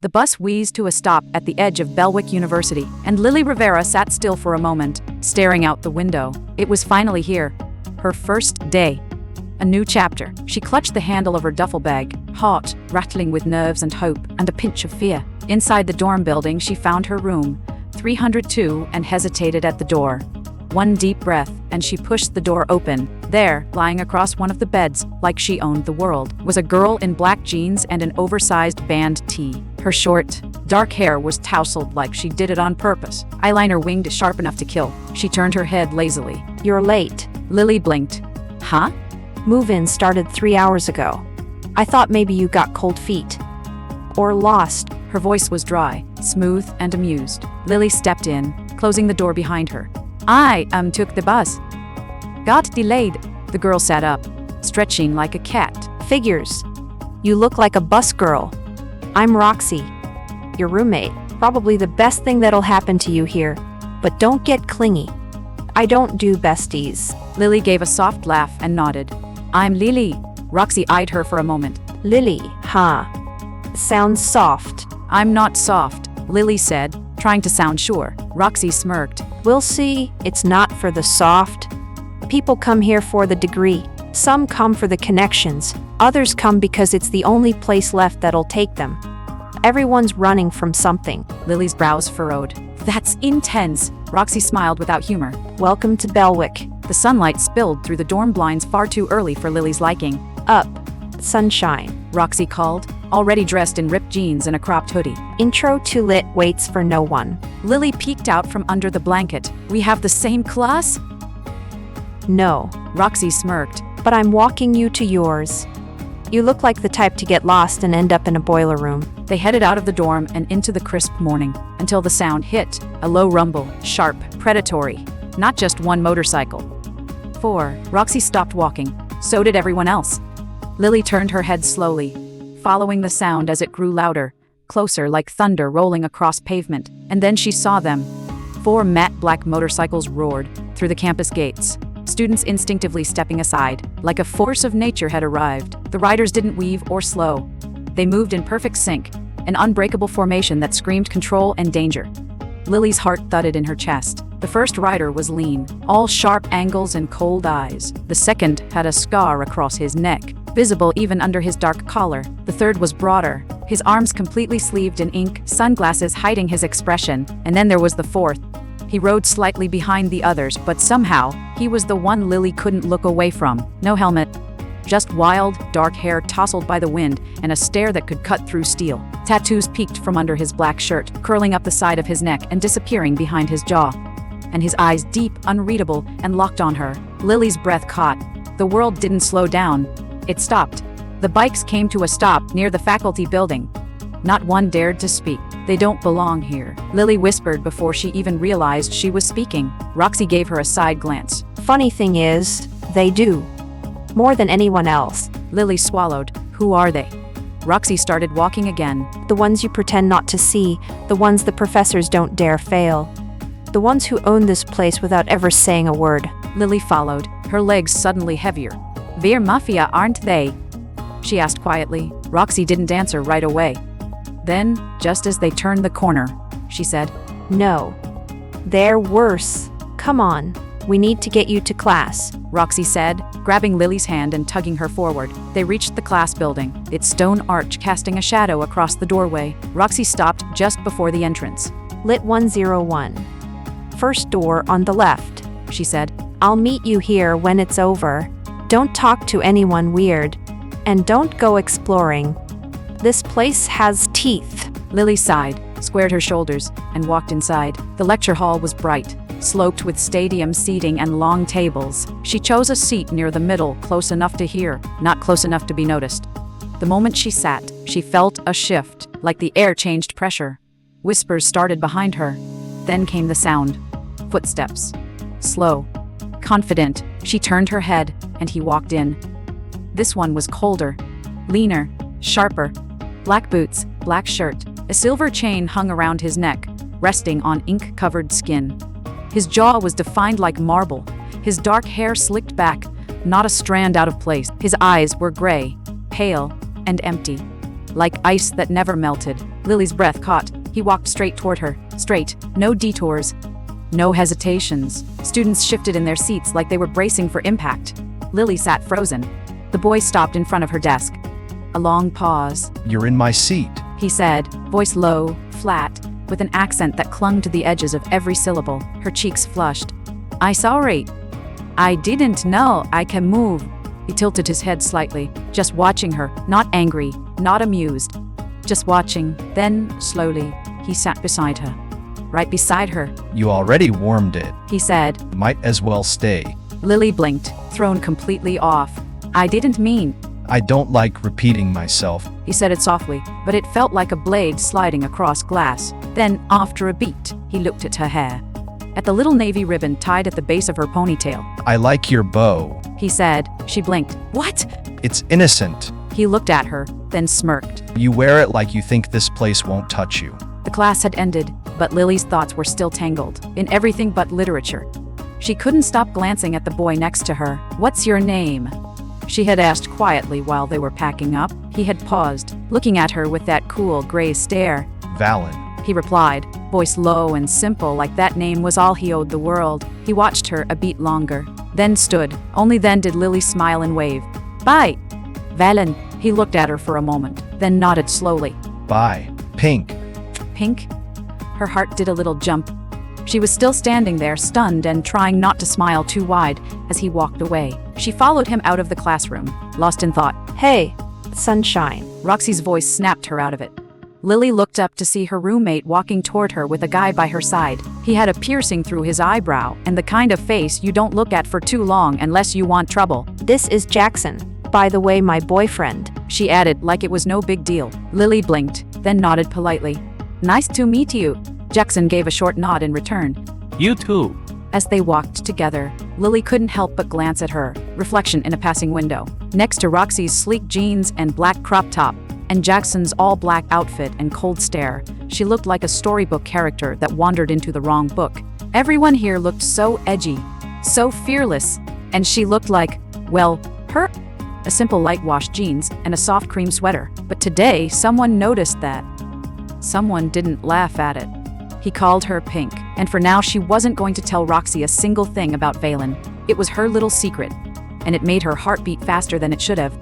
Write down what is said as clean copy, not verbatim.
The bus wheezed to a stop at the edge of Bellwick University, and Lily Rivera sat still for a moment, staring out the window. It was finally here. Her first day. A new chapter. She clutched the handle of her duffel bag, hot, rattling with nerves and hope, and a pinch of fear. Inside the dorm building, she found her room, 302, and hesitated at the door. One deep breath, and she pushed the door open. There, lying across one of the beds, like she owned the world, was a girl in black jeans and an oversized band tee. Her short, dark hair was tousled like she did it on purpose. Eyeliner winged sharp enough to kill. She turned her head lazily. "You're late." Lily blinked. Huh? Move-in started 3 hours ago. I thought maybe you got cold feet. Or lost. Her voice was dry, smooth, and amused. Lily stepped in, closing the door behind her. I took the bus. Got delayed. The girl sat up, stretching like a cat. Figures. You look like a bus girl. I'm Roxy, your roommate. Probably the best thing that'll happen to you here. But don't get clingy. I don't do besties. Lily gave a soft laugh and nodded. I'm Lily. Roxy eyed her for a moment. Lily, huh? Sounds soft. I'm not soft, Lily said, trying to sound sure. Roxy smirked. We'll see. It's not for the soft. People come here for the degree. Some come for the connections. Others come because it's the only place left that'll take them. Everyone's running from something. Lily's brows furrowed. That's intense. Roxy smiled without humor. Welcome to Bellwick. The sunlight spilled through the dorm blinds far too early for Lily's liking. Up. Sunshine. Roxy called, already dressed in ripped jeans and a cropped hoodie. Intro to Lit waits for no one. Lily peeked out from under the blanket. We have the same class? No. Roxy smirked. But I'm walking you to yours. You look like the type to get lost and end up in a boiler room. They headed out of the dorm and into the crisp morning, until the sound hit, a low rumble, sharp, predatory. Not just one motorcycle. 4. Roxy stopped walking. So did everyone else. Lily turned her head slowly, following the sound as it grew louder, closer like thunder rolling across pavement. And then she saw them. 4 matte black motorcycles roared through the campus gates. Students instinctively stepping aside, like a force of nature had arrived. The riders didn't weave or slow. They moved in perfect sync, an unbreakable formation that screamed control and danger. Lily's heart thudded in her chest. The first rider was lean, all sharp angles and cold eyes. The second had a scar across his neck, visible even under his dark collar. The third was broader, his arms completely sleeved in ink, sunglasses hiding his expression. And then there was the fourth. He rode slightly behind the others, but somehow, he was the one Lily couldn't look away from. No helmet. Just wild, dark hair tousled by the wind, and a stare that could cut through steel. Tattoos peeked from under his black shirt, curling up the side of his neck and disappearing behind his jaw. And his eyes deep, unreadable, and locked on her. Lily's breath caught. The world didn't slow down. It stopped. The bikes came to a stop near the faculty building. Not one dared to speak. They don't belong here, Lily whispered before she even realized she was speaking. Roxy gave her a side glance. Funny thing is, they do. More than anyone else. Lily swallowed. Who are they? Roxy started walking again. The ones you pretend not to see, the ones the professors don't dare fail. The ones who own this place without ever saying a word. Lily followed, her legs suddenly heavier. We're Mafia, aren't they? She asked quietly. Roxy didn't answer right away. Then, just as they turned the corner, she said, No. They're worse. Come on. We need to get you to class. Roxy said, grabbing Lily's hand and tugging her forward. They reached the class building, its stone arch casting a shadow across the doorway. Roxy stopped just before the entrance. Lit 101. First door on the left, she said. I'll meet you here when it's over. Don't talk to anyone weird. And don't go exploring. This place has teeth. Lily sighed, squared her shoulders, and walked inside. The lecture hall was bright, sloped with stadium seating and long tables. She chose a seat near the middle, close enough to hear, not close enough to be noticed. The moment she sat, she felt a shift, like the air changed pressure. Whispers started behind her. Then came the sound. Footsteps. Slow. Confident. She turned her head, and he walked in. This one was colder. Leaner. Sharper. Black boots, black shirt. A silver chain hung around his neck, resting on ink-covered skin. His jaw was defined like marble, his dark hair slicked back, not a strand out of place. His eyes were gray, pale, and empty, like ice that never melted. Lily's breath caught. He walked straight toward her. Straight. No detours. No hesitations. Students shifted in their seats like they were bracing for impact. Lily sat frozen. The boy stopped in front of her desk. A long pause. You're in my seat. He said, voice low, flat, with an accent that clung to the edges of every syllable. Her cheeks flushed. "I sorry. I didn't know I can move." He tilted his head slightly, just watching her, not angry, not amused. Just watching. Then, slowly, he sat beside her. Right beside her. You already warmed it. He said. Might as well stay. Lily blinked, thrown completely off. "I didn't mean." I don't like repeating myself. He said it softly, but it felt like a blade sliding across glass. Then, after a beat, he looked at her hair. At the little navy ribbon tied at the base of her ponytail. I like your bow. He said. She blinked. "What?" It's innocent. He looked at her, then smirked. You wear it like you think this place won't touch you. The class had ended, but Lily's thoughts were still tangled in everything but literature. She couldn't stop glancing at the boy next to her. "What's your name?" she had asked quietly while they were packing up. He had paused, looking at her with that cool gray stare. Valen. He replied, voice low and simple, like that name was all he owed the world. He watched her a beat longer, then stood. Only then did Lily smile and wave. "Bye, Valen." He looked at her for a moment, then nodded slowly. Bye. Pink. Pink? Her heart did a little jump. She was still standing there, stunned and trying not to smile too wide as he walked away. She followed him out of the classroom, lost in thought. Hey, sunshine. Roxy's voice snapped her out of it. Lily looked up to see her roommate walking toward her with a guy by her side. He had a piercing through his eyebrow and the kind of face you don't look at for too long unless you want trouble. This is Jackson. By the way, my boyfriend. She added like it was no big deal. Lily blinked, then nodded politely. Nice to meet you. Jackson gave a short nod in return. You too. As they walked together, Lily couldn't help but glance at her reflection in a passing window. Next to Roxy's sleek jeans and black crop top, and Jackson's all-black outfit and cold stare, she looked like a storybook character that wandered into the wrong book. Everyone here looked so edgy, so fearless, and she looked like, well, her. A simple light wash jeans and a soft cream sweater. But today, someone noticed that. Someone didn't laugh at it. He called her Pink, and for now she wasn't going to tell Roxy a single thing about Valen. It was her little secret, and it made her heart beat faster than it should have.